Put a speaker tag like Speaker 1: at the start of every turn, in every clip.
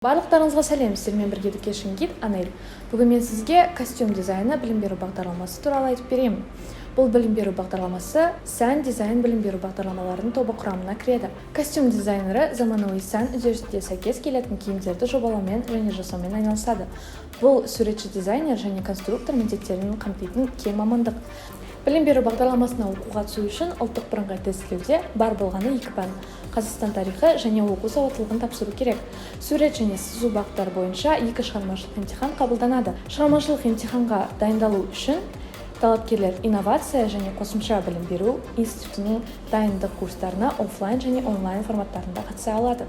Speaker 1: Барлықтарыңызға сәлем, сіздермен бірге Education Guide Анель. Бүгін мен сізге костюм дизайны білім беру бағдарламасы туралы айтып беремін. Бұл білім беру бағдарламасы сән дизайн білім беру бағдарламаларының тобы құрамына кіреді. Костюм дизайнері заманауи сән үдерісіне сәйкес келетін киімдерді жобалаумен және жасаумен айналысады. Бұл суретші дизайнер және конструктор міндеттерін қамтитын кең мамандық. Білім беру бағдарламасына оқуға түсу үшін ұлттық бірыңғай тестілеуде бар болғаны 2 пән. Қазақстан тарихы және оқу сауаттылығын тапсыру керек. Сурет және сызу бағыттары бойынша 2 шығармашылық емтихан қабылданады. Шығармашылық емтиханға дайындалу үшін талапкерлер инновация және қосымша білім беру институтының дайындық курстарына офлайн және онлайн форматтарында қатыса алады.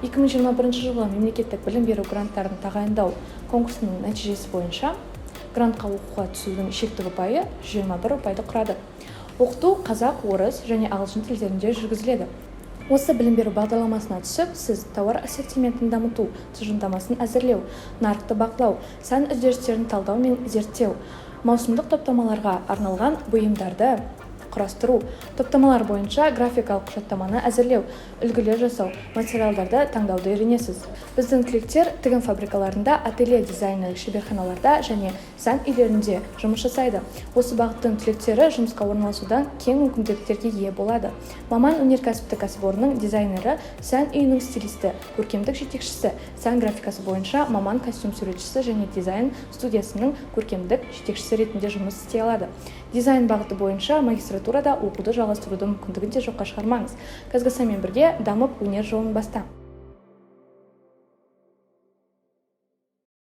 Speaker 1: 2021 жылғы мемлекеттік білім беру гранттарын тағайындау конкурсының нәтижесі бойынша грантқа оқуға түсудің шектік ұпайы 21 ұпайды құрады. Оқыту қазақ, орыс және ағылшын тілдерінде жүргізіледі. Осы білім беру бағдарламасына түсіп, сіз тауар ассортиментін дамыту, тұжырымдамасын әзірлеу, нарықты бақылау, сән үдерістерін талдау мен зерттеу, маусымдық топтамаларға арналған бұйымдарды құрастыру, топтамалар бойынша графикалық құжаттаманы әзірлеу, үлгілер жасау, материалдарды таңдауды үйренесіз. Біздің түлектер тігін фабрикаларында, ателье дизайнерлік шеберханаларда және сән үйлерінде жұмыс жасайды. Осы бағыттың түлектері жұмысқа орналасудан кең мүмкіндіктерге ие болады. Маман өнеркәсіптік кәсіпорынның дизайнері, сән үйінің стилисті, көркемдік жетекшісі, сән графикасы бойынша маман костюм суретшісі және дизайн студиясының көркемдік жетекшісі ретінде жұмыс істей алады. Дизайн бағыты бойынша магистратурада оқуды жалғастыруды мүмкіндігін де жоққа шығармаңыз. Казгасамен бірге дамып өнер жолын баста.